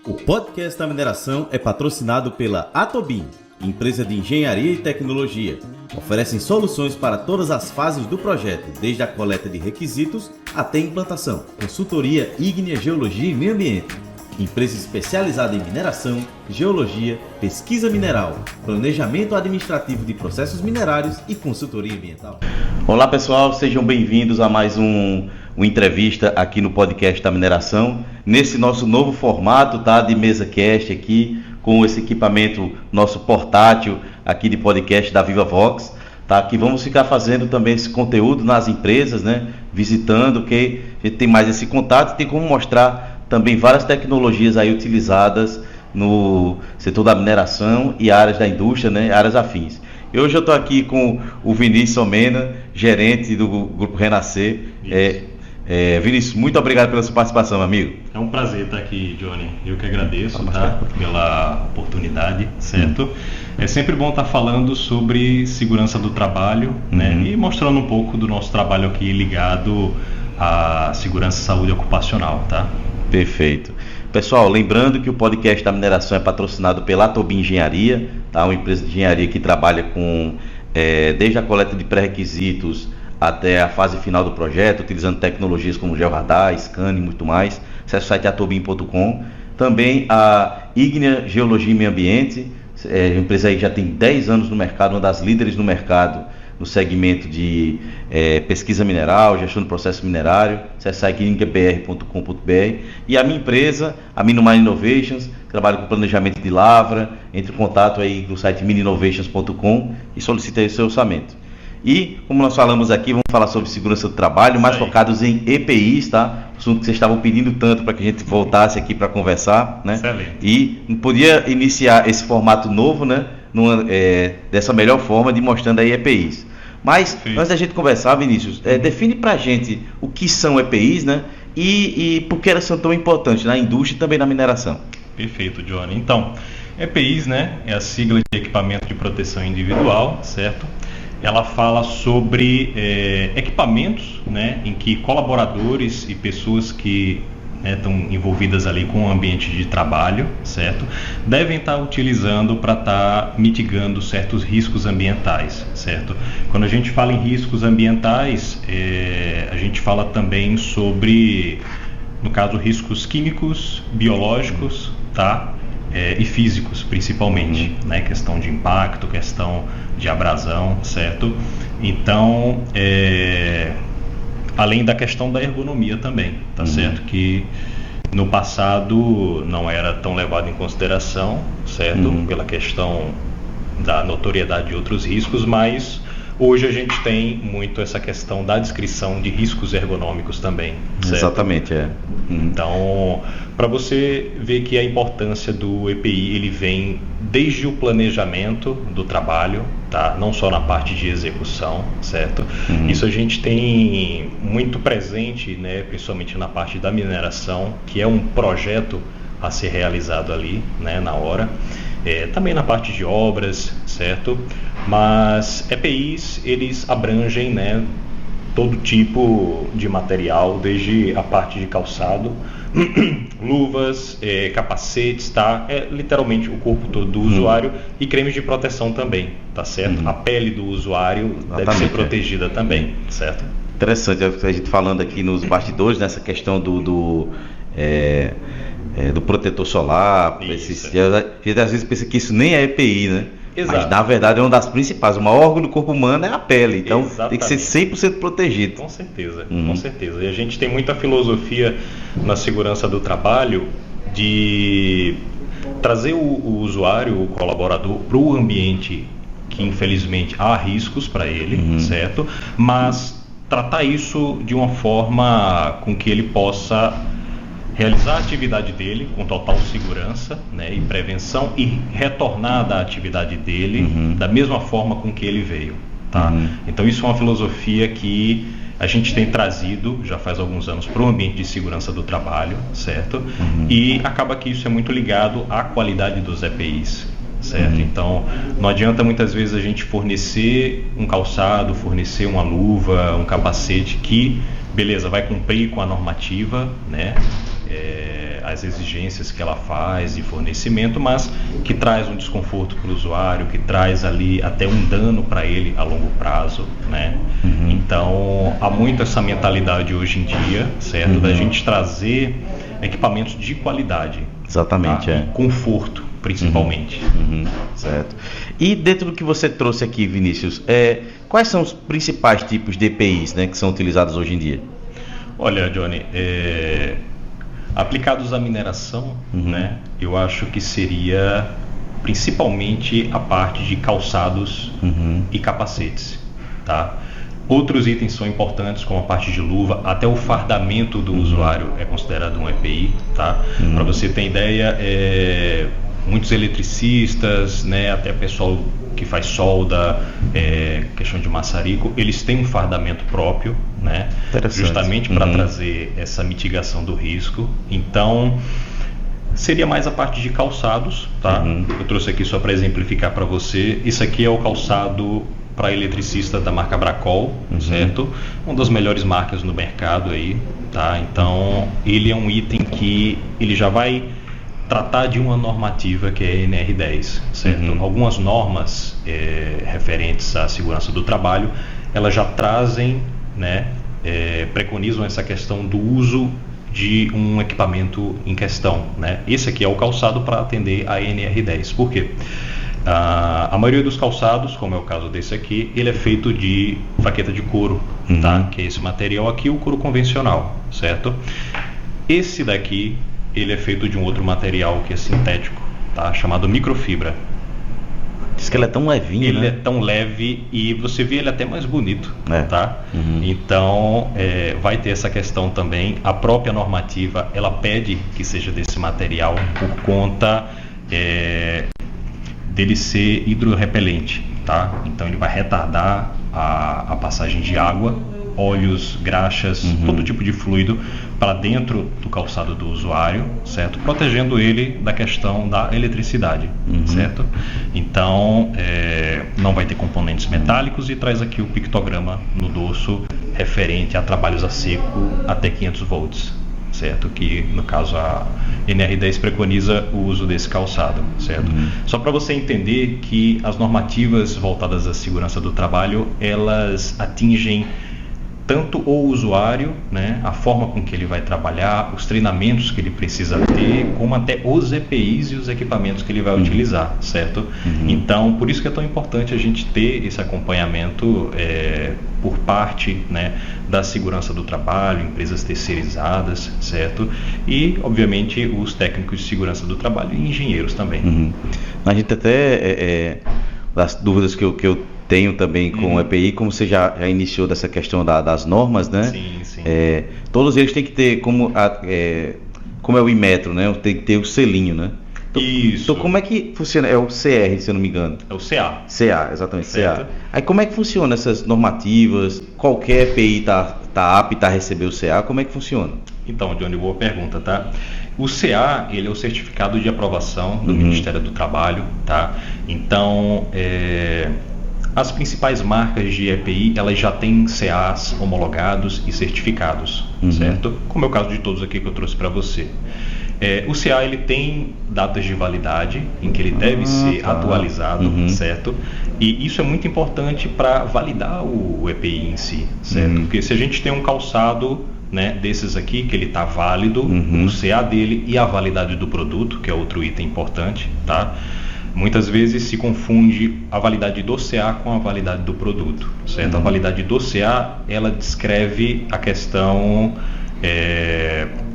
O podcast da mineração é patrocinado pela Atobin, empresa de engenharia e tecnologia. Oferecem soluções para todas as fases do projeto, desde a coleta de requisitos até a implantação. Consultoria ígnea, geologia e meio ambiente. Empresa especializada em mineração, geologia, pesquisa mineral, planejamento administrativo de processos minerários e consultoria ambiental. Olá pessoal, sejam bem-vindos a mais uma entrevista aqui no podcast da mineração, nesse nosso novo formato, tá, de mesa cast aqui, com esse equipamento nosso portátil aqui de podcast da Viva Vox, tá, que vamos ficar fazendo também esse conteúdo nas empresas, né, visitando, que a gente tem mais esse contato e tem como mostrar também várias tecnologias aí utilizadas no setor da mineração e áreas da indústria, né, áreas afins. E hoje eu estou aqui com o Vinícius Omena, gerente do Grupo Renascer. Vinícius, muito obrigado pela sua participação, amigo. É um prazer estar aqui, Johnny. Eu que agradeço, tá, pela oportunidade, certo? É sempre bom estar falando sobre segurança do trabalho, né? E mostrando um pouco do nosso trabalho aqui ligado à segurança e saúde ocupacional, tá? Perfeito. Pessoal, lembrando que o podcast da mineração é patrocinado pela Atobin Engenharia, tá? Uma empresa de engenharia que trabalha com desde a coleta de pré-requisitos até a fase final do projeto, utilizando tecnologias como georradar, scan e muito mais. Acesse o site atobin.com. Também a Ígnea Geologia e Meio Ambiente, a empresa aí que já tem 10 anos no mercado, uma das líderes no mercado no segmento de pesquisa mineral, gestão do processo minerário. Acesse o site igneabr.com.br. E a minha empresa, a Minumine Innovations, que trabalha com planejamento de lavra. Entre em contato aí no site mininovations.com e solicite aí o seu orçamento. E, como nós falamos aqui, vamos falar sobre segurança do trabalho, mais focados em EPIs, tá? Assunto que vocês estavam pedindo tanto para que a gente voltasse aqui para conversar, né? Excelente. E não podia iniciar esse formato novo, né? Dessa melhor forma, de mostrando aí EPIs. Mas, antes da gente conversar, Vinícius, define para a gente o que são EPIs, né? E por que elas são tão importantes na indústria e também na mineração. Perfeito, Johnny. Então, EPIs, né? É a sigla de equipamento de proteção individual, certo? Ela fala sobre equipamentos, né, em que colaboradores e pessoas que estão envolvidas ali com o ambiente de trabalho, certo, devem estar utilizando para estar mitigando certos riscos ambientais, certo? Quando a gente fala em riscos ambientais, a gente fala também sobre, no caso, riscos químicos, biológicos, tá? E físicos principalmente, né? Questão de impacto, questão de abrasão, certo? Então, além da questão da ergonomia também, tá certo? Que no passado não era tão levado em consideração, certo? Pela questão da notoriedade de outros riscos, mas hoje a gente tem muito essa questão da descrição de riscos ergonômicos também, certo? Exatamente, Então, para você ver que a importância do EPI, ele vem desde o planejamento do trabalho, tá? Não só na parte de execução, certo? Isso a gente tem muito presente, né? Principalmente na parte da mineração, que é um projeto a ser realizado ali, né? Na hora. Também na parte de obras, certo? Mas EPIs, eles abrangem, né, todo tipo de material, desde a parte de calçado, luvas, capacetes, tá? Literalmente o corpo todo do usuário, e cremes de proteção também, tá certo? A pele do usuário deve ser protegida também, certo? Interessante, a gente falando aqui nos bastidores, nessa questão do protetor solar. A gente às vezes pensa que isso nem é EPI, né? Exato. Mas na verdade é uma das principais. O maior órgão do corpo humano é a pele, então Exatamente. Tem que ser 100% protegido. Com certeza, com certeza. E a gente tem muita filosofia na segurança do trabalho de trazer o usuário, o colaborador, para o ambiente que infelizmente há riscos para ele, certo? Mas tratar isso de uma forma com que ele possa realizar a atividade dele com total segurança, né, e prevenção, e retornar da atividade dele da mesma forma com que ele veio, tá? Então isso é uma filosofia que a gente tem trazido já faz alguns anos para o ambiente de segurança do trabalho, certo? E acaba que isso é muito ligado à qualidade dos EPIs, certo? Então não adianta muitas vezes a gente fornecer um calçado, fornecer uma luva, um capacete que, beleza, vai cumprir com a normativa, né? as exigências que ela faz de fornecimento, mas que traz um desconforto para o usuário, que traz ali até um dano para ele a longo prazo, né? Então, há muito essa mentalidade hoje em dia, certo? Da gente trazer equipamentos de qualidade. Exatamente, tá? E conforto, principalmente. Certo. E dentro do que você trouxe aqui, Vinícius, quais são os principais tipos de EPIs, né, que são utilizados hoje em dia? Olha, Johnny, aplicados à mineração, né, eu acho que seria principalmente a parte de calçados e capacetes, tá? Outros itens são importantes, como a parte de luva, até o fardamento do usuário é considerado um EPI, tá? Para você ter ideia, muitos eletricistas, né, até pessoal que faz solda, questão de maçarico, eles têm um fardamento próprio, né, justamente para trazer essa mitigação do risco. Então, seria mais a parte de calçados, tá? Eu trouxe aqui só para exemplificar para você. Isso aqui é o calçado para eletricista da marca Bracol, certo? Uma das melhores marcas no mercado aí, tá? Então, ele é um item que ele já vai tratar de uma normativa que é a NR10, certo? Algumas normas referentes à segurança do trabalho, elas já trazem, né, preconizam essa questão do uso de um equipamento em questão, né? Esse aqui é o calçado para atender a NR10. Por quê? A maioria dos calçados, como é o caso desse aqui, ele é feito de fraqueta de couro, tá? Que é esse material aqui, o couro convencional, certo? Esse daqui, ele é feito de um outro material que é sintético, tá? Chamado microfibra. Diz que ele é tão levinho, ele, né? é tão leve e você vê ele até mais bonito, tá? Então, vai ter essa questão também. A própria normativa, ela pede que seja desse material por conta dele ser hidrorrepelente, tá? Então ele vai retardar a passagem de água, óleos, graxas, todo tipo de fluido para dentro do calçado do usuário, certo? Protegendo ele da questão da eletricidade, certo? Então, não vai ter componentes metálicos e traz aqui o pictograma no dorso referente a trabalhos a seco até 500 volts, certo? Que no caso a NR10 preconiza o uso desse calçado, certo? Só para você entender que as normativas voltadas à segurança do trabalho, elas atingem tanto o usuário, né, a forma com que ele vai trabalhar, os treinamentos que ele precisa ter, como até os EPIs e os equipamentos que ele vai utilizar, certo? Então, por isso que é tão importante a gente ter esse acompanhamento por parte, né, da segurança do trabalho, empresas terceirizadas, certo? E, obviamente, os técnicos de segurança do trabalho e engenheiros também. A gente até, das dúvidas que eu tenho também com o EPI, como você já iniciou dessa questão das normas, né? Sim. Todos eles têm que ter, como é o Inmetro, né? Tem que ter o selinho, né? Isso. Então como é que funciona? É o CR, se eu não me engano. É o CA. CA, exatamente, Certo. CA. Aí como é que funciona essas normativas? Qualquer EPI tá apto a receber o CA? Como é que funciona? Então, Johnny, boa pergunta, tá? O CA, ele é o certificado de aprovação do Ministério do Trabalho, tá? Então, as principais marcas de EPI, elas já têm CAs homologados e certificados, certo? Como é o caso de todos aqui que eu trouxe para você. O CA, ele tem datas de validade em que ele deve ser atualizado, certo? E isso é muito importante para validar o EPI em si, certo? Porque se a gente tem um calçado, né, desses aqui, que ele está válido, o CA dele e a validade do produto, que é outro item importante, tá? Muitas vezes se confunde a validade do CA com a validade do produto, certo? A validade do CA, ela descreve a questão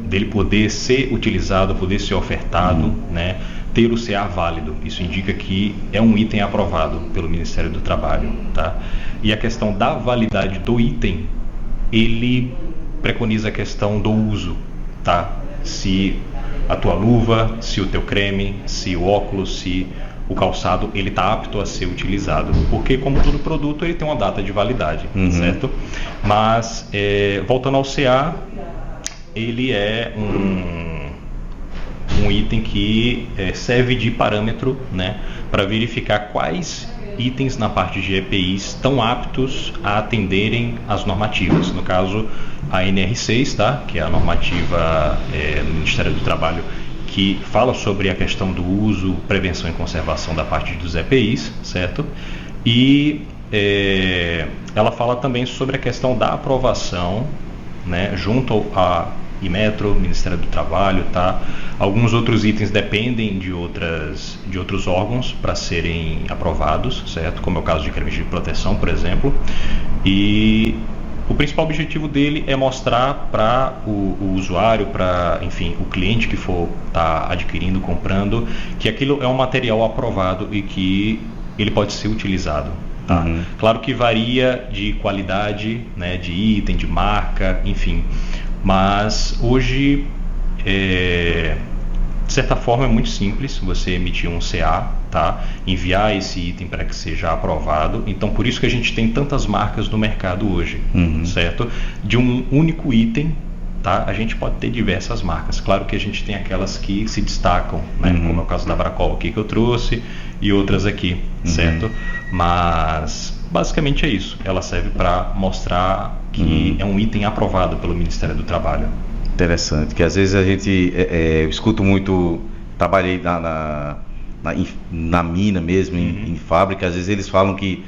dele poder ser utilizado, poder ser ofertado, né? Ter o CA válido. Isso indica que é um item aprovado pelo Ministério do Trabalho, tá? E a questão da validade do item, ele preconiza a questão do uso, tá? Se a tua luva, se o teu creme, se o óculos, se o calçado, ele está apto a ser utilizado, porque como todo produto ele tem uma data de validade, certo? Mas voltando ao CA, ele é um item que serve de parâmetro, né, para verificar quais itens na parte de EPIs estão aptos a atenderem as normativas. No caso, a NR6, tá? Que é a normativa do Ministério do Trabalho que fala sobre a questão do uso, prevenção e conservação da parte dos EPIs, certo? E ela fala também sobre a questão da aprovação, né, junto a Inmetro, Ministério do Trabalho, tá? Alguns outros itens dependem de outros órgãos para serem aprovados, certo? Como é o caso de cremes de proteção, por exemplo. E o principal objetivo dele é mostrar para o usuário, para, enfim, o cliente que for estar adquirindo, comprando, que aquilo é um material aprovado e que ele pode ser utilizado. Tá? Claro que varia de qualidade, né, de item, de marca, enfim. Mas hoje, de certa forma, é muito simples você emitir um CA, tá? Enviar esse item para que seja aprovado. Então, por isso que a gente tem tantas marcas no mercado hoje, certo? De um único item, tá? A gente pode ter diversas marcas. Claro que a gente tem aquelas que se destacam, né? Como é o caso da Bracol aqui que eu trouxe e outras aqui, certo? Mas basicamente é isso. Ela serve para mostrar que é um item aprovado pelo Ministério do Trabalho. Interessante, que às vezes a gente eu escuto muito, trabalhei na mina mesmo, em fábrica, às vezes eles falam que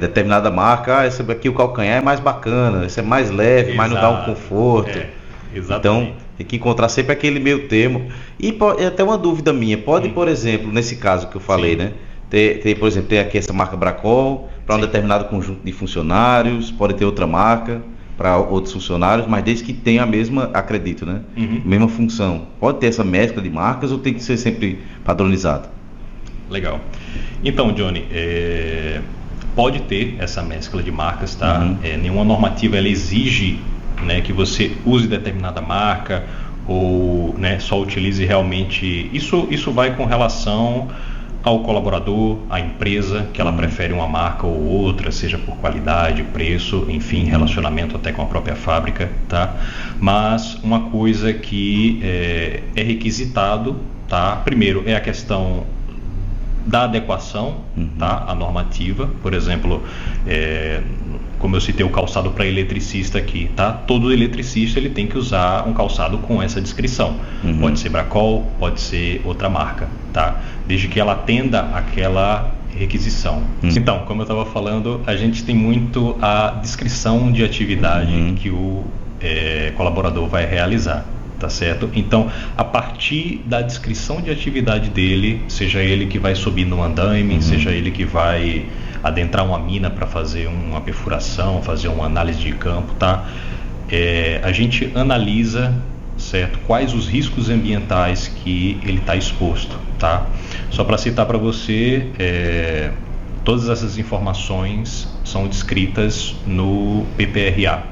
determinada marca, esse aqui o calcanhar é mais bacana, esse é mais leve, mas não dá um conforto. Então tem que encontrar sempre aquele meio termo. E até uma dúvida minha, pode, por exemplo, nesse caso que eu falei, né? Por exemplo, tem aqui essa marca Bracol para um determinado conjunto de funcionários, pode ter outra marca para outros funcionários, mas desde que tenha a mesma, acredito, né? Mesma função. Pode ter essa mescla de marcas ou tem que ser sempre padronizado? Legal. Então, Johnny, pode ter essa mescla de marcas, tá? Nenhuma normativa ela exige, né, que você use determinada marca ou, né, só utilize realmente. Isso vai com relação ao colaborador, à empresa, que ela prefere uma marca ou outra, seja por qualidade, preço, enfim, relacionamento até com a própria fábrica, tá? Mas uma coisa que é requisitado, tá? Primeiro é a questão da adequação, tá? À normativa, por exemplo, como eu citei o calçado para eletricista aqui, tá? Todo eletricista ele tem que usar um calçado com essa descrição. Pode ser Bracol, pode ser outra marca, tá? Desde que ela atenda aquela requisição. Então, como eu estava falando, a gente tem muito a descrição de atividade que o colaborador vai realizar, tá certo? Então, a partir da descrição de atividade dele, seja ele que vai subir no andaime, seja ele que vai adentrar uma mina para fazer uma perfuração, fazer uma análise de campo, tá? A gente analisa, certo, quais os riscos ambientais que ele está exposto, tá? Só para citar para você, todas essas informações são descritas no PPRA,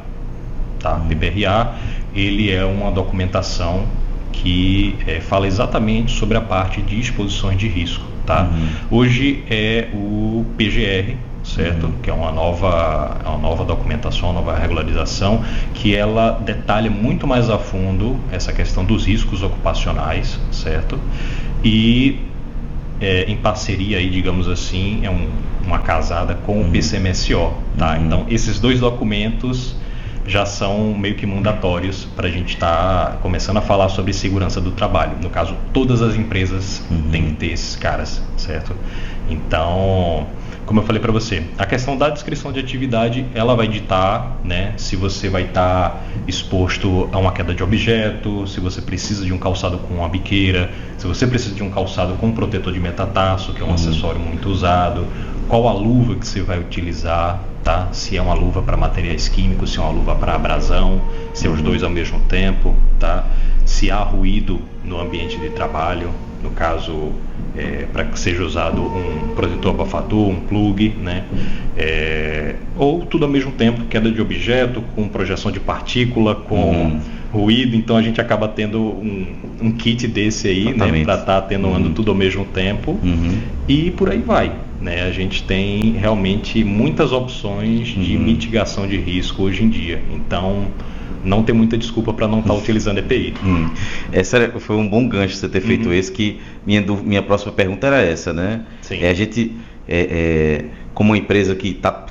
tá? PPRA, ele é uma documentação que fala exatamente sobre a parte de exposições de risco, tá? Hoje é o PGR, certo? Que é uma nova documentação, uma nova regularização, que ela detalha muito mais a fundo essa questão dos riscos ocupacionais, certo? E em parceria aí, digamos assim, uma casada com o PCMSO, tá? Então, esses dois documentos já são meio que mandatórios para a gente estar começando a falar sobre segurança do trabalho. No caso, todas as empresas têm que ter esses caras, certo? Então, como eu falei para você, a questão da descrição de atividade, ela vai ditar, né, se você vai estar exposto a uma queda de objeto, se você precisa de um calçado com uma biqueira, se você precisa de um calçado com um protetor de metatarso, que é um acessório muito usado, qual a luva que você vai utilizar, tá? Se é uma luva para materiais químicos, se é uma luva para abrasão, se é os dois ao mesmo tempo, tá? Se há ruído no ambiente de trabalho, no caso, para que seja usado um protetor abafador, um plug, né? Ou tudo ao mesmo tempo, queda de objeto, com projeção de partícula, com ruído, então a gente acaba tendo um kit desse aí, né? Para estar atenuando tudo ao mesmo tempo, e por aí vai. Né, a gente tem realmente muitas opções de mitigação de risco hoje em dia, então não tem muita desculpa para não estar utilizando EPI. Essa foi um bom gancho você ter feito esse, que minha próxima pergunta era essa, né? Sim. A gente, como uma empresa que está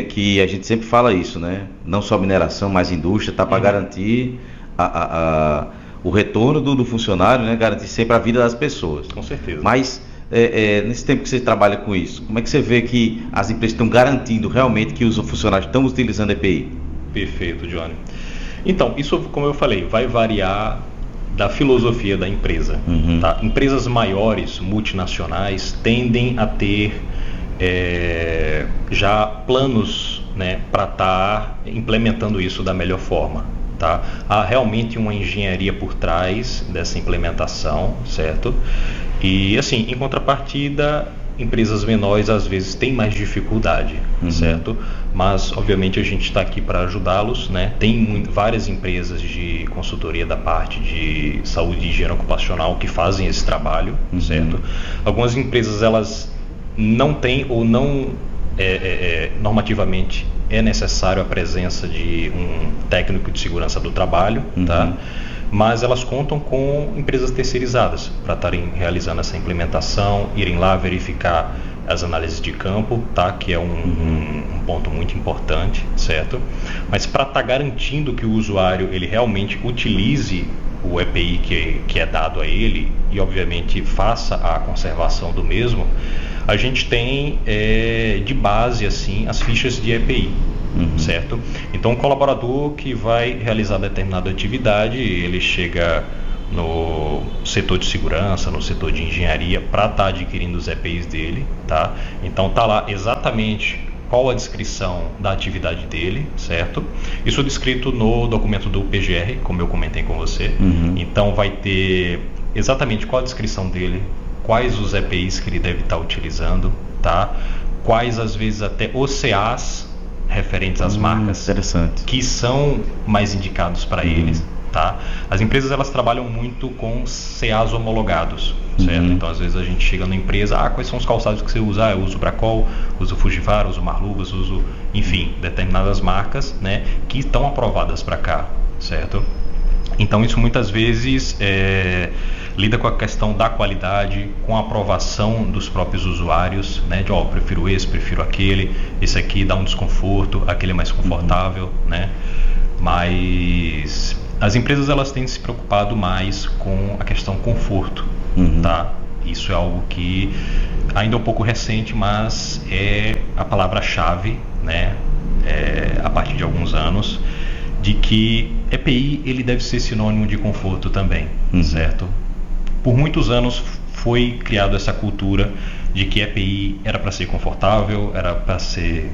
que a gente sempre fala isso, né? Não só mineração, mas indústria, tá para garantir o retorno do funcionário, né? Garantir sempre a vida das pessoas. Com certeza. Mas nesse tempo que você trabalha com isso, como é que você vê que as empresas estão garantindo realmente que os funcionários estão utilizando EPI? Perfeito, Johnny. Então, isso, como eu falei, vai variar da filosofia da empresa. Tá? Empresas maiores, multinacionais, tendem a ter já planos, né, para estar implementando isso da melhor forma. Tá? Há realmente uma engenharia por trás dessa implementação, certo? E assim, em contrapartida, empresas menores às vezes têm mais dificuldade, certo? Mas obviamente a gente está aqui para ajudá-los, né? Tem várias empresas de consultoria da parte de saúde e higiene ocupacional que fazem esse trabalho, certo? Algumas empresas elas não têm ou não normativamente é necessário a presença de um técnico de segurança do trabalho, tá? Mas elas contam com empresas terceirizadas para estarem realizando essa implementação, irem lá verificar as análises de campo, tá? Que é um ponto muito importante, certo? Mas para estar garantindo que o usuário ele realmente utilize o EPI que é dado a ele e obviamente faça a conservação do mesmo, a gente tem de base assim as fichas de EPI. Certo? Então, um colaborador que vai realizar determinada atividade, ele chega no setor de segurança, no setor de engenharia, para estar adquirindo os EPIs dele, tá? Então, tá lá exatamente qual a descrição da atividade dele, certo? Isso é descrito no documento do PGR, como eu comentei com você. Então, vai ter exatamente qual a descrição dele, quais os EPIs que ele deve estar utilizando, tá? Quais, às vezes, até OCAs referentes às marcas que são mais indicados para eles, tá? As empresas elas trabalham muito com CAs homologados, certo? Então às vezes a gente chega na empresa, quais são os calçados que você usa? Eu uso Bracol, uso Fujiwara, uso Marluvas, uso, enfim, determinadas marcas, né, que estão aprovadas para cá, certo? Então isso muitas vezes lida com a questão da qualidade, com a aprovação dos próprios usuários, né? De prefiro esse, prefiro aquele, esse aqui dá um desconforto, aquele é mais confortável, né? Mas as empresas elas têm se preocupado mais com a questão conforto, tá? Isso é algo que ainda é um pouco recente, mas é a palavra-chave, né? A partir de alguns anos, de que EPI ele deve ser sinônimo de conforto também, certo? Por muitos anos foi criada essa cultura de que EPI era para ser confortável, era para ser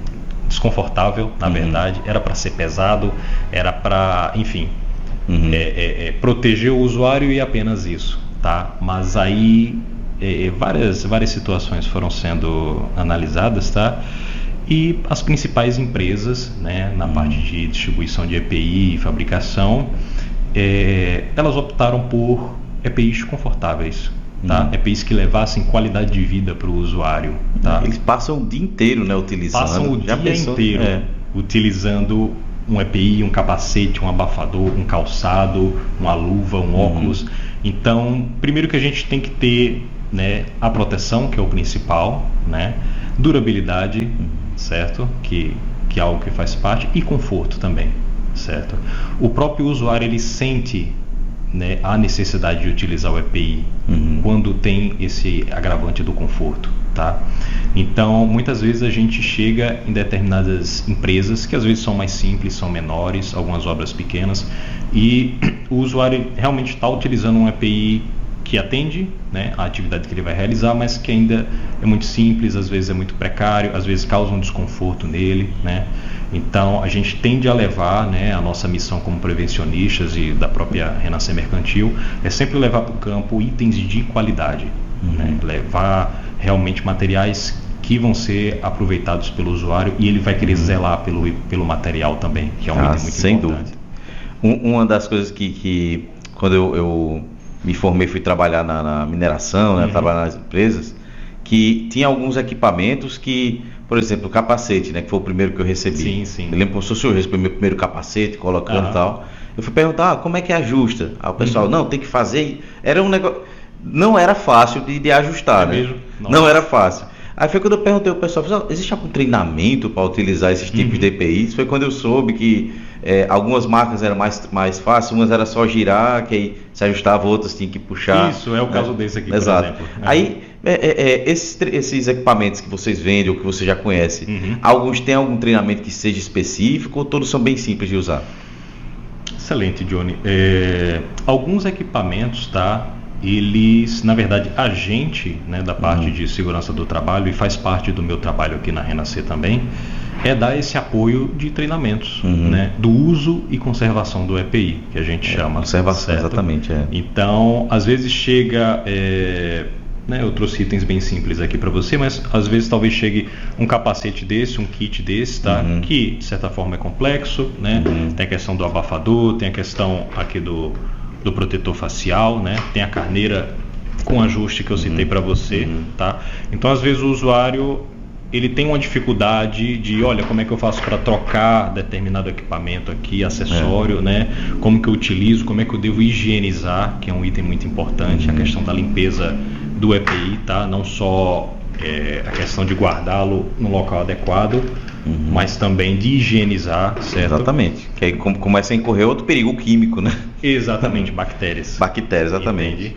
desconfortável, na verdade, era para ser pesado, era para, enfim, proteger o usuário e apenas isso, tá? Mas aí várias situações foram sendo analisadas, tá? E as principais empresas, né, na parte de distribuição de EPI e fabricação, elas optaram por EPIs confortáveis, tá? EPIs que levassem qualidade de vida para o usuário, tá? Eles passam o dia inteiro, né, utilizando. Passam o dia inteiro utilizando um EPI, um capacete, um abafador, um calçado, uma luva, um óculos. Então, primeiro que a gente tem que ter, né, a proteção, que é o principal, né? Durabilidade, certo? Que é algo que faz parte, e conforto também, certo? O próprio usuário ele sente, né, a necessidade de utilizar o EPI quando tem esse agravante do conforto, tá? Então, muitas vezes a gente chega em determinadas empresas que às vezes são mais simples, são menores, algumas obras pequenas, e o usuário realmente está utilizando um EPI que atende, né, a atividade que ele vai realizar, mas que ainda é muito simples, às vezes é muito precário, às vezes causa um desconforto nele, né? Então a gente tende a levar, né, a nossa missão como prevencionistas e da própria Renascer Mercantil é sempre levar para o campo itens de qualidade, né? Levar realmente materiais que vão ser aproveitados pelo usuário e ele vai querer zelar pelo material também, que é um item muito sem importante. Dúvida. Uma das coisas que quando eu me formei, fui trabalhar na mineração, né, trabalhar nas empresas, que tinha alguns equipamentos que, por exemplo, o capacete, né, que foi o primeiro que eu recebi. Sim. Eu lembro como se fosse eu recebi meu primeiro capacete, colocando e tal. Eu fui perguntar, como é que ajusta? Aí o pessoal, não, tem que fazer. Era um negócio. Não era fácil de ajustar, né? Mesmo? Não era fácil. Aí foi quando eu perguntei ao pessoal, existe algum treinamento para utilizar esses tipos de EPIs? Foi quando eu soube que algumas marcas eram mais fáceis, umas era só girar, que aí se ajustava, outras tinha que puxar. Isso, é o caso desse aqui, Exato. por exemplo. Aí, esses equipamentos que vocês vendem ou que você já conhece, alguns têm algum treinamento que seja específico ou todos são bem simples de usar? Excelente, Johnny. Alguns equipamentos, tá? Eles, na verdade, a gente, né, da parte de segurança do trabalho, e faz parte do meu trabalho aqui na Renascer também, é dar esse apoio de treinamentos, né, do uso e conservação do EPI, que a gente chama. Conservação, certo? exatamente. Então, às vezes chega... né, eu trouxe itens bem simples aqui para você, mas às vezes talvez chegue um capacete desse, um kit desse, tá? Que de certa forma é complexo, né? Tem a questão do abafador, tem a questão aqui do protetor facial, né? Tem a carneira com ajuste que eu citei para você, tá? Então às vezes o usuário ele tem uma dificuldade de, olha, como é que eu faço para trocar determinado equipamento aqui, acessório, né? Como que eu utilizo, como é que eu devo higienizar, que é um item muito importante, a questão da limpeza do EPI, tá? Não só a questão de guardá-lo no local adequado, mas também de higienizar, certo? Exatamente, que aí começa a incorrer outro perigo químico, né? Exatamente, bactérias. Bactérias, exatamente.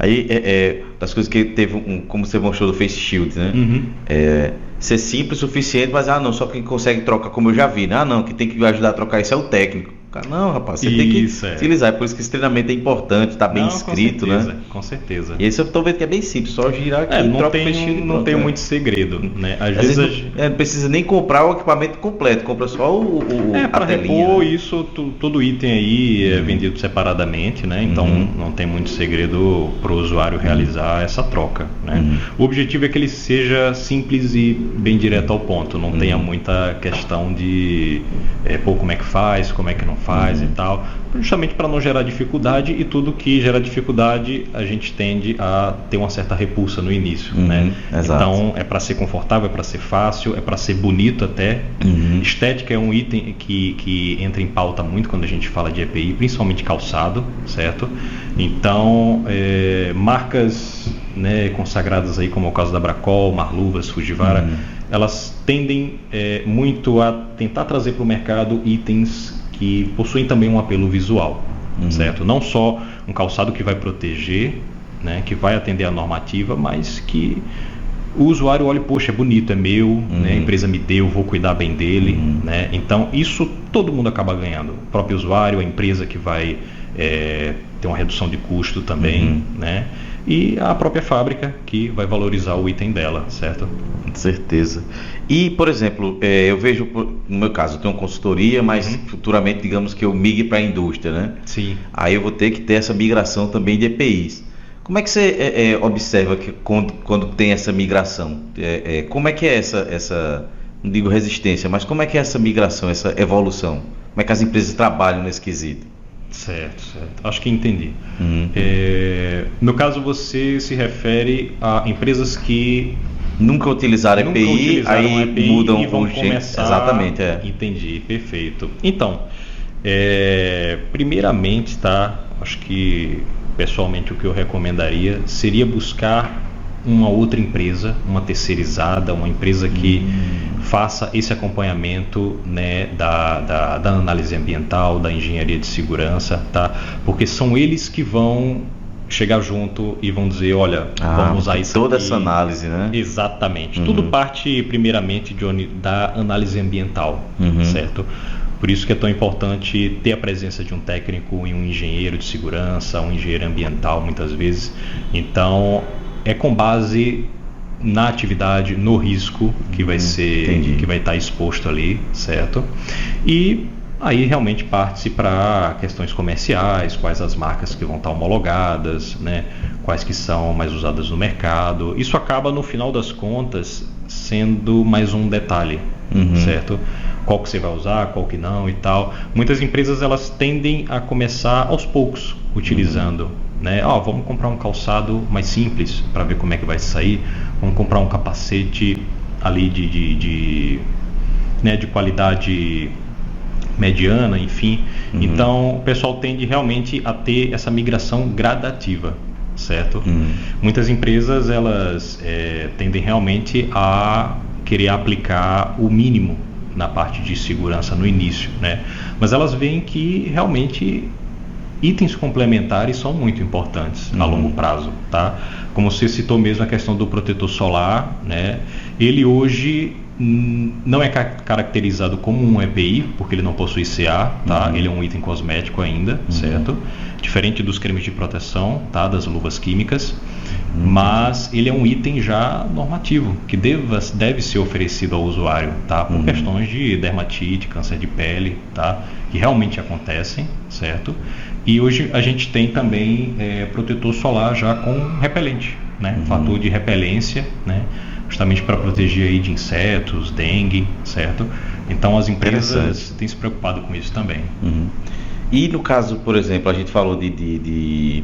Aí, das coisas que teve, como você mostrou do Face Shield, né? Ser simples o suficiente, mas não, só quem consegue trocar, como eu já vi, né? Não, quem tem que ajudar a trocar isso é o técnico. Não, rapaz, você tem que utilizar, é por isso que esse treinamento é importante, tá bem escrito, com certeza, né? Com certeza. E esse eu tô vendo que é bem simples, só girar aqui e troca o Face Shield. Não tem muito segredo, né? Às vezes não precisa nem comprar o equipamento completo, compra só a telinha. Repor isso, todo item aí é vendido separadamente, né? Então não tem muito segredo para o usuário realizar essa troca, né? O objetivo é que ele seja simples e bem direto ao ponto, não tenha muita questão de como é que faz, como é que não faz e tal, justamente para não gerar dificuldade, e tudo que gera dificuldade a gente tende a ter uma certa repulsa no início, né? Exato. Então é para ser confortável, é para ser fácil, é para ser bonito até. Estética é um item que entra em pauta muito quando a gente fala de EPI, principalmente calçado, certo? Então marcas, né, consagradas aí, como é o caso da Bracol, Marluvas, Fujiwara, elas tendem muito a tentar trazer para o mercado itens que possuem também um apelo visual, certo? Não só um calçado que vai proteger, né, que vai atender a normativa, mas que o usuário olha, poxa, é bonito, é meu, né, a empresa me deu, vou cuidar bem dele, né? Então isso todo mundo acaba ganhando, o próprio usuário, a empresa que vai ter uma redução de custo também, né? E a própria fábrica que vai valorizar o item dela, certo? Com certeza. E, por exemplo, eu vejo, no meu caso, eu tenho uma consultoria, mas futuramente, digamos que eu migre para a indústria, né? Sim. Aí eu vou ter que ter essa migração também de EPIs. Como é que você observa que quando tem essa migração? Como é que é essa, não digo resistência, mas como é que é essa migração, essa evolução? Como é que as empresas trabalham nesse quesito? Certo. Acho que entendi. No caso, você se refere a empresas que nunca utilizaram EPI, aí mudam e vão começar. Exatamente, Entendi, perfeito. Então, primeiramente, tá? Acho que pessoalmente o que eu recomendaria seria buscar uma outra empresa, uma terceirizada, uma empresa que faça esse acompanhamento, né, da análise ambiental, da engenharia de segurança, tá? Porque são eles que vão chegar junto e vão dizer, olha, vamos usar isso toda aqui. Essa análise, né? Exatamente. Tudo parte primeiramente, Johnny, da análise ambiental, certo? Por isso que é tão importante ter a presença de um técnico e um engenheiro de segurança, um engenheiro ambiental, muitas vezes. Então, é com base na atividade, no risco que vai ser, que vai estar exposto ali, certo? E aí realmente parte-se para questões comerciais, quais as marcas que vão estar homologadas, né? Quais que são mais usadas no mercado. Isso acaba, no final das contas, sendo mais um detalhe, certo? Qual que você vai usar, qual que não e tal. Muitas empresas elas tendem a começar aos poucos utilizando, né? Vamos comprar um calçado mais simples para ver como é que vai sair. Vamos comprar um capacete ali de qualidade mediana, enfim. Então o pessoal tende realmente a ter essa migração gradativa, certo? Muitas empresas, elas tendem realmente a querer aplicar o mínimo na parte de segurança no início, né? Mas elas veem que realmente itens complementares são muito importantes a longo prazo, tá? Como você citou mesmo a questão do protetor solar, né? Ele hoje não é caracterizado como um EPI, porque ele não possui CA, tá? Ele é um item cosmético ainda, certo? Diferente dos cremes de proteção, tá? Das luvas químicas, mas ele é um item já normativo, que deve ser oferecido ao usuário, tá? Por questões de dermatite, câncer de pele, tá? Que realmente acontecem, certo? E hoje a gente tem também protetor solar já com repelente, né? Fator de repelência, né? Justamente para proteger aí de insetos, dengue, certo? Então as empresas têm se preocupado com isso também. E no caso, por exemplo, a gente falou de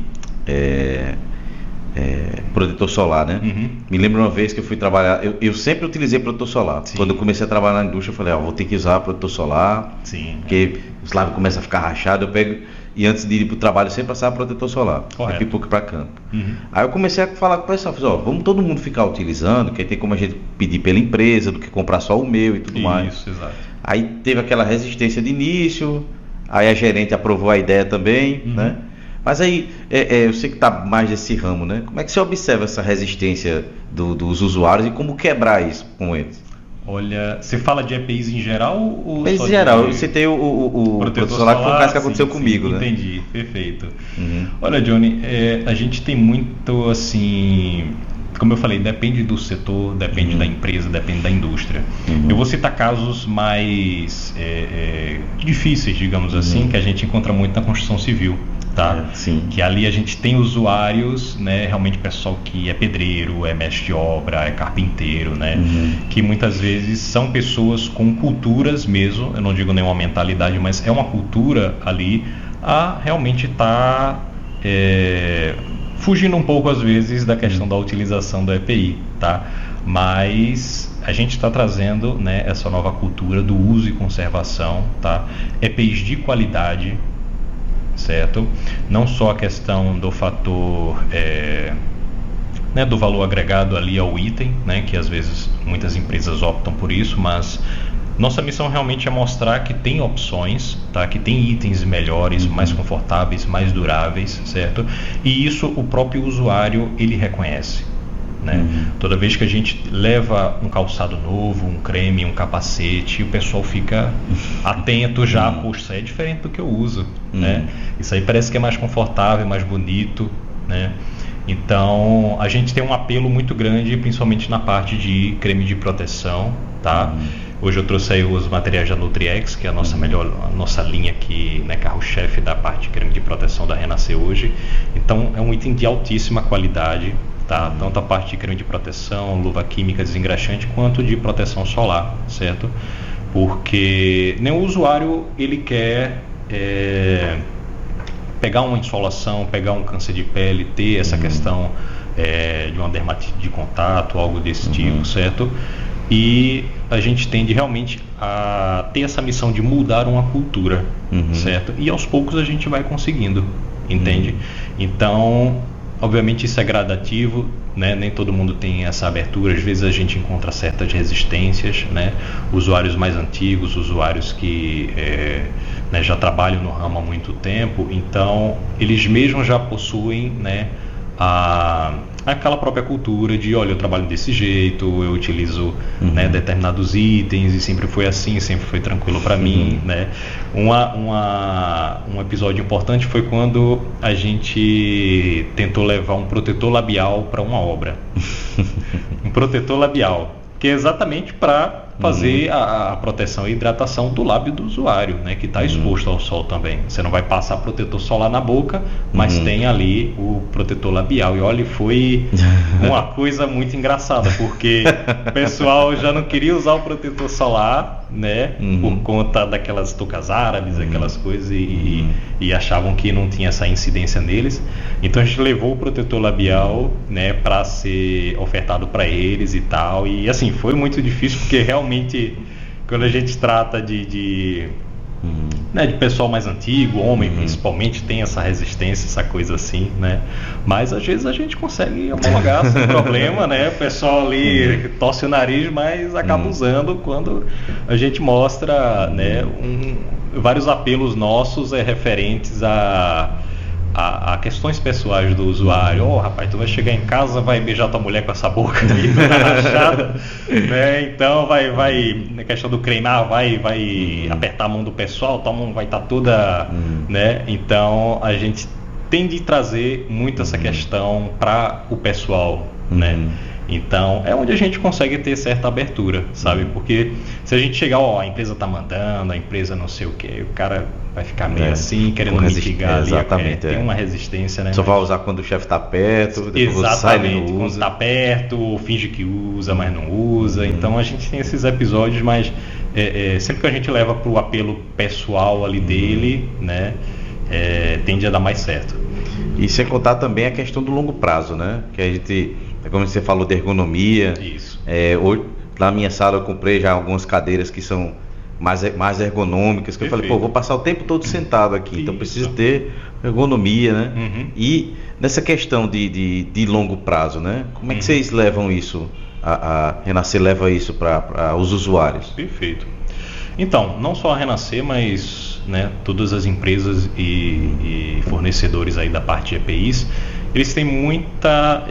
protetor solar, né? Me lembro uma vez que eu fui trabalhar, eu sempre utilizei protetor solar. Sim. Quando eu comecei a trabalhar na indústria, eu falei, vou ter que usar protetor solar. Sim. Porque os lábios começam a ficar rachados, eu pego. E antes de ir para o trabalho, eu sempre passava protetor solar. Correto. É pipoca para campo. Aí eu comecei a falar com o pessoal, falei, vamos todo mundo ficar utilizando, que aí tem como a gente pedir pela empresa, do que comprar só o meu e tudo mais. Isso, exato. Aí teve aquela resistência de início, aí a gerente aprovou a ideia também, né? Mas aí, eu sei que está mais desse ramo, né? Como é que você observa essa resistência dos usuários e como quebrar isso com eles? Olha, você fala de EPIs em geral ou EPIs em geral, eu citei o protetor solar, que foi o caso que aconteceu comigo, né? Entendi, perfeito. Olha, Johnny, a gente tem muito, assim, como eu falei, depende do setor, depende da empresa, depende da indústria. Eu vou citar casos mais difíceis, digamos assim, que a gente encontra muito na construção civil. Tá? Que ali a gente tem usuários, né, realmente pessoal que é pedreiro, é mestre de obra, é carpinteiro, né, que muitas vezes são pessoas com culturas mesmo, eu não digo nenhuma mentalidade, mas é uma cultura ali a realmente estar fugindo um pouco às vezes da questão da utilização do EPI, tá? Mas a gente está trazendo, né, essa nova cultura do uso e conservação, tá? EPIs de qualidade, certo? Não só a questão do fator né, do valor agregado ali ao item, né, que às vezes muitas empresas optam por isso, mas nossa missão realmente é mostrar que tem opções, tá? Que tem itens melhores, mais confortáveis, mais duráveis, certo? E isso o próprio usuário ele reconhece. Né? Toda vez que a gente leva um calçado novo, um creme, um capacete, o pessoal fica atento já, poxa, isso aí é diferente do que eu uso, né? Isso aí parece que é mais confortável, mais bonito, né? Então a gente tem um apelo muito grande, principalmente na parte de creme de proteção, tá? Hoje eu trouxe aí os materiais da Nutriex, que é a nossa linha aqui, né, carro-chefe da parte de creme de proteção da Renascer hoje. Então é um item de altíssima qualidade, tá? Tanto a parte de creme de proteção, luva química desengraxante, quanto de proteção solar, certo? Porque nenhum usuário ele quer pegar uma insolação, pegar um câncer de pele, ter essa questão de uma dermatite de contato, algo desse tipo, certo? E a gente tende realmente a ter essa missão de mudar uma cultura, certo? E aos poucos a gente vai conseguindo, entende? Então, obviamente isso é gradativo, né? Nem todo mundo tem essa abertura, às vezes a gente encontra certas resistências, né? Usuários mais antigos, usuários que né, já trabalham no ramo há muito tempo, então eles mesmos já possuem, né, aquela própria cultura de, olha, eu trabalho desse jeito, eu utilizo né, determinados itens e sempre foi assim, sempre foi tranquilo para mim, né? Um episódio importante foi quando a gente tentou levar um protetor labial para uma obra. Um protetor labial, que é exatamente para fazer a proteção e hidratação do lábio do usuário, né, que está exposto ao sol também. Você não vai passar protetor solar na boca, mas tem ali o protetor labial. E olha, foi uma coisa muito engraçada, porque o pessoal já não queria usar o protetor solar, né, por conta daquelas toucas árabes, aquelas coisas, e achavam que não tinha essa incidência neles. Então a gente levou o protetor labial, né, para ser ofertado para eles e tal. E assim, foi muito difícil, porque realmente quando a gente trata de né, de pessoal mais antigo, homem principalmente, tem essa resistência, essa coisa assim, né? Mas às vezes a gente consegue homologar sem problema, né? O pessoal ali torce o nariz, mas acaba usando quando a gente mostra, né, vários apelos nossos referentes a questões pessoais do usuário. Rapaz, tu vai chegar em casa, vai beijar tua mulher com essa boca aí, rachada, né? Então na questão do crenar, vai apertar a mão do pessoal, tua mão vai estar toda, né? Então a gente tem de trazer muito essa questão para o pessoal, né? Então é onde a gente consegue ter certa abertura, sabe? Porque se a gente chegar, a empresa tá mandando, a empresa não sei o que, o cara vai ficar meio assim, querendo mitigar ali. Exatamente, tem uma resistência, né? Só vai usar quando o chefe tá perto, exatamente, sai, ele não quando usa. tá perto, finge que usa, mas não usa. Então a gente tem esses episódios, mas sempre que a gente leva pro apelo pessoal ali dele, né? Tende a dar mais certo. E sem contar também a questão do longo prazo, né? Que a gente, como você falou, de ergonomia. Isso. Hoje, na minha sala eu comprei já algumas cadeiras que são mais ergonômicas, que Perfeito. eu falei, vou passar o tempo todo sentado aqui, então preciso ter ergonomia, né? E nessa questão de longo prazo, né? Como é que vocês levam isso, a Renascer leva isso para os usuários? Perfeito. Então, não só a Renascer, mas, né, todas as empresas e fornecedores aí da parte de EPIs, eles têm muita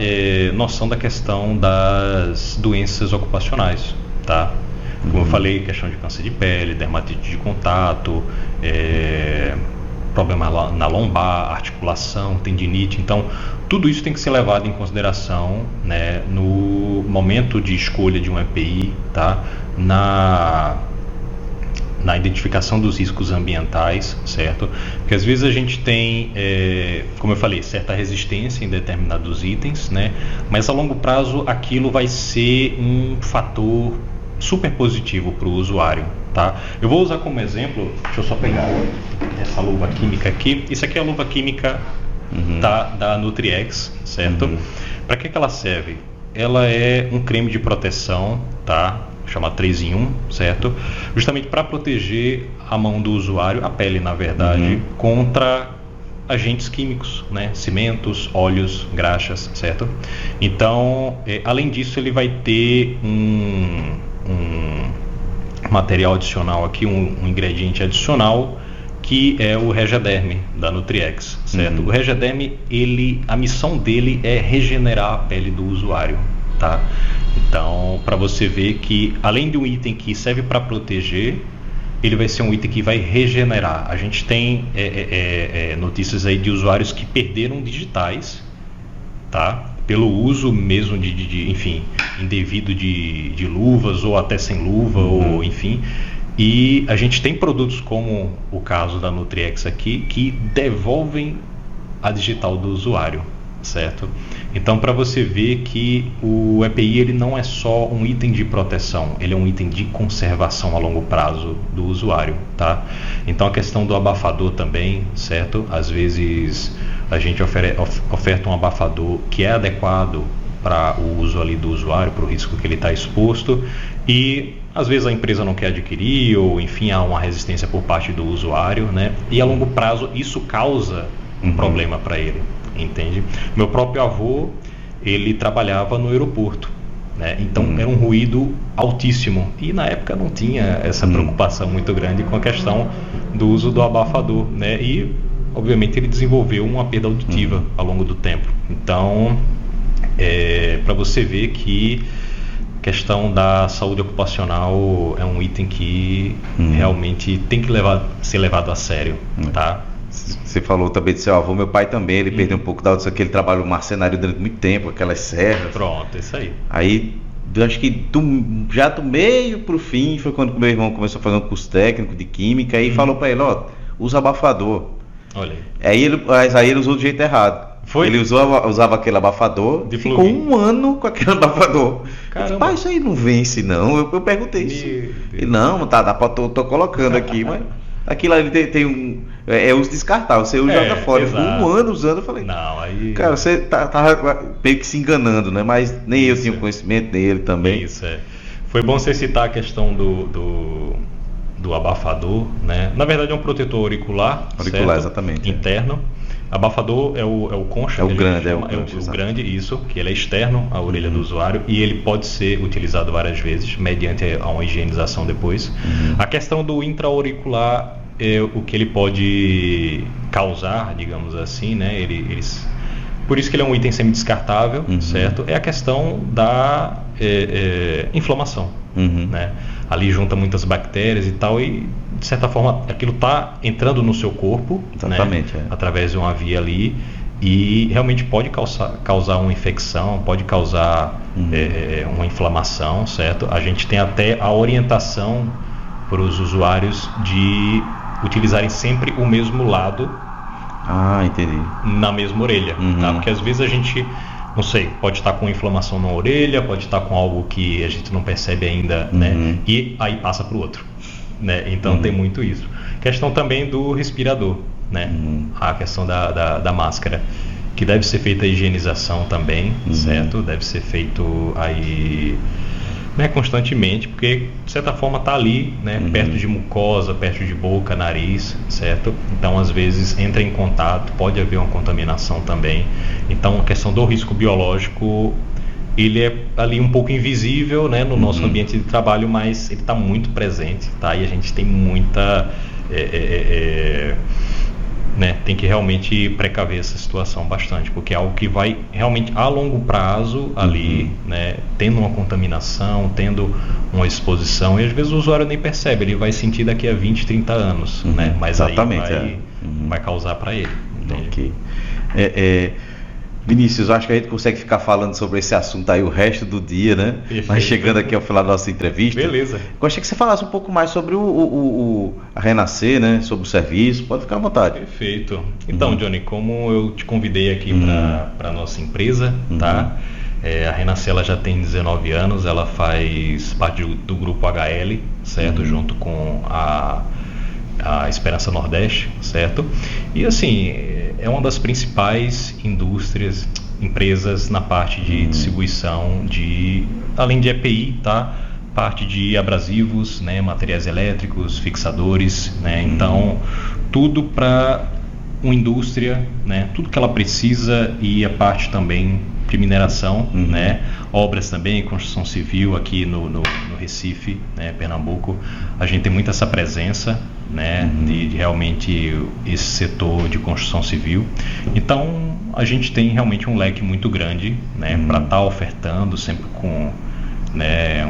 noção da questão das doenças ocupacionais, tá? Como eu falei, questão de câncer de pele, dermatite de contato, problema na lombar, articulação, tendinite. Então, tudo isso tem que ser levado em consideração, né, no momento de escolha de um EPI, tá? Na identificação dos riscos ambientais, certo? Porque às vezes a gente tem, como eu falei, certa resistência em determinados itens, né? Mas a longo prazo aquilo vai ser um fator super positivo para o usuário, tá? Eu vou usar como exemplo, deixa eu só pegar essa luva química aqui. Isso aqui é a luva química da Nutriex, certo? Para que ela serve? Ela é um creme de proteção, tá? Chama 3 em 1, certo? Justamente para proteger a mão do usuário, a pele na verdade, contra agentes químicos, né? Cimentos, óleos, graxas, certo? Então, além disso, ele vai ter um material adicional aqui, um ingrediente adicional, que é o Regederm da Nutriex, certo? O Regederm, a missão dele é regenerar a pele do usuário, tá? Então, para você ver que além de um item que serve para proteger, ele vai ser um item que vai regenerar. A gente tem notícias aí de usuários que perderam digitais, tá? Pelo uso mesmo enfim, indevido de luvas ou até sem luva, ou enfim. E a gente tem produtos como o caso da Nutriex aqui, que devolvem a digital do usuário, certo? Então, para você ver que o EPI ele não é só um item de proteção, ele é um item de conservação a longo prazo do usuário, tá? Então, a questão do abafador também, certo? Às vezes a gente oferta um abafador que é adequado para o uso ali do usuário, para o risco que ele está exposto, e às vezes a empresa não quer adquirir, ou enfim, há uma resistência por parte do usuário, né? E a longo prazo isso causa um problema para ele. Entende? Meu próprio avô, ele trabalhava no aeroporto, né? Então era um ruído altíssimo e na época não tinha essa preocupação muito grande com a questão do uso do abafador, né? E obviamente ele desenvolveu uma perda auditiva ao longo do tempo. Então para você ver que a questão da saúde ocupacional é um item que realmente tem que ser levado a sério, tá? Você falou também do seu avô, meu pai também, ele perdeu um pouco da audição, que ele trabalhou no marcenaria durante muito tempo, aquelas serras. Pronto, isso aí. Aí, acho que já do meio pro fim, foi quando meu irmão começou a fazer um curso técnico de química, e falou pra ele, usa abafador. Olha aí. Aí ele usou do jeito errado. Foi? Ele usava aquele abafador, ficou um ano com aquele abafador. Caramba. Pai, isso aí não vence não. Eu perguntei isso. Ele, não, tô colocando aqui, mas aquilo ali tem um... É uso descartável, você joga fora. Eu fico um ano usando, eu falei... Não, aí... Cara, você tava meio que se enganando, né? Mas nem eu tinha conhecimento, nem ele também. Isso, Foi bom você citar a questão do abafador, né? Na verdade é um protetor auricular, certo? Exatamente. Interno. Abafador é o concha. É o grande, isso, que ele é externo à orelha do usuário e ele pode ser utilizado várias vezes, mediante a uma higienização depois. A questão do intra-auricular é o que ele pode causar, digamos assim, né? Por isso que ele é um item semi-descartável, certo? É a questão da inflamação, né? Ali junta muitas bactérias e tal, e de certa forma aquilo está entrando no seu corpo, exatamente, né? Através de uma via ali, e realmente pode causar uma infecção, pode causar uma inflamação, certo? A gente tem até a orientação para os usuários de utilizarem sempre o mesmo lado. Entendi. Na mesma orelha, tá? Porque às vezes a gente, não sei, pode estar com inflamação na orelha, pode estar com algo que a gente não percebe ainda, né? E aí passa para o outro, né? Então tem muito isso. Questão também do respirador, né? A questão da máscara, que deve ser feita a higienização também, certo? Deve ser feito aí, né, constantemente, porque de certa forma está ali, né, perto de mucosa, perto de boca, nariz, certo? Então às vezes entra em contato, pode haver uma contaminação também. Então a questão do risco biológico, ele é ali um pouco invisível, né, no nosso ambiente de trabalho, mas ele está muito presente, tá? E a gente tem muita né, tem que realmente precaver essa situação bastante, porque é algo que vai realmente a longo prazo ali, né, tendo uma contaminação, tendo uma exposição, e às vezes o usuário nem percebe, ele vai sentir daqui a 20, 30 anos, né, mas exatamente, aí vai causar para ele. Ok. Vinícius, acho que a gente consegue ficar falando sobre esse assunto aí o resto do dia, né? Perfeito. Mas chegando aqui ao final da nossa entrevista, beleza. Gostaria que você falasse um pouco mais sobre a Renascer, né? Sobre o serviço, pode ficar à vontade. Perfeito. Então, Johnny, como eu te convidei aqui para a nossa empresa, tá? A Renascer, ela já tem 19 anos, ela faz parte do grupo HL, certo? Junto com a Esperança Nordeste, certo? E assim, é uma das principais empresas na parte de distribuição além de EPI, tá? Parte de abrasivos, né? Materiais elétricos, fixadores, né? Então, tudo para uma indústria, né? Tudo que ela precisa, e a parte também de mineração, né? Obras também, construção civil aqui no Recife, né? Pernambuco, a gente tem muito essa presença, né? De realmente esse setor de construção civil. Então a gente tem realmente um leque muito grande, né? Para estar ofertando sempre com, né,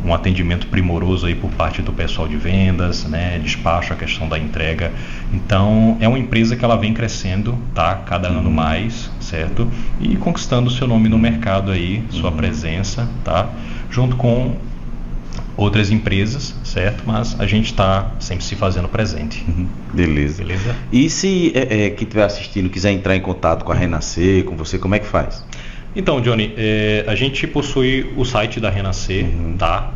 um atendimento primoroso aí por parte do pessoal de vendas, né, despacho, a questão da entrega. Então é uma empresa que ela vem crescendo, tá, cada ano mais, certo? E conquistando seu nome no mercado aí, sua presença, tá, junto com outras empresas, certo? Mas a gente está sempre se fazendo presente. Beleza. E se quem estiver assistindo quiser entrar em contato com a Renascer, com você, como é que faz? Então, Johnny, a gente possui o site da Renascer, tá?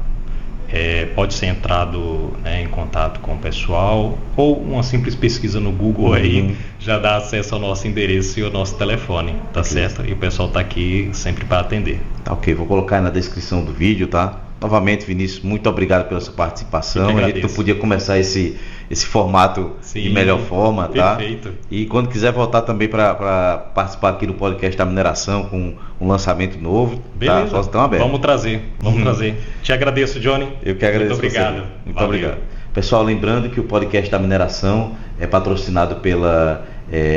Pode ser entrado, né, em contato com o pessoal, ou uma simples pesquisa no Google aí já dá acesso ao nosso endereço e ao nosso telefone, tá certo? E o pessoal tá aqui sempre para atender. Tá, ok, vou colocar aí na descrição do vídeo, tá? Novamente, Vinícius, muito obrigado pela sua participação. A gente não podia começar esse formato de melhor forma, tá? Perfeito. E quando quiser voltar também para participar aqui do podcast da mineração com um lançamento novo, beleza, tá? Só estão abertos. Vamos trazer. Te agradeço, Johnny. Eu que agradeço. Muito obrigado. Você. Muito obrigado. Pessoal, lembrando que o podcast da mineração é patrocinado pela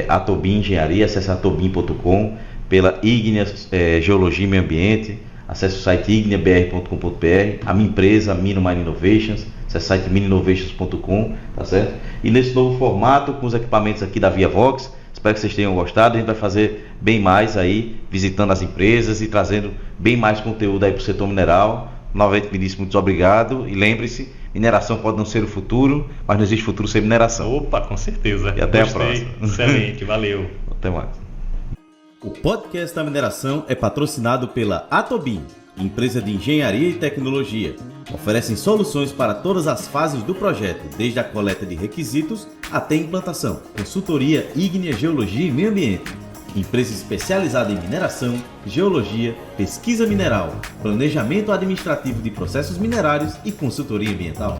Atobin Engenharia, acesse atobin.com, pela Igneas Geologia e Meio Ambiente. Acesse o site igneabr.com.br, a minha empresa, Mino Mine Innovations, acesse o site minoinnovations.com, tá certo? E nesse novo formato, com os equipamentos aqui da ViaVox, espero que vocês tenham gostado. A gente vai fazer bem mais aí, visitando as empresas e trazendo bem mais conteúdo aí para o setor mineral. Novamente, Vinícius, muito obrigado. E lembre-se, mineração pode não ser o futuro, mas não existe futuro sem mineração. Opa, com certeza. E até a próxima. Excelente, valeu. Até mais. O podcast da mineração é patrocinado pela Atobin, empresa de engenharia e tecnologia. Oferecem soluções para todas as fases do projeto, desde a coleta de requisitos até a implantação. Consultoria ígnea, geologia e meio ambiente. empresa especializada em mineração, geologia, pesquisa mineral, planejamento administrativo de processos minerários e consultoria ambiental.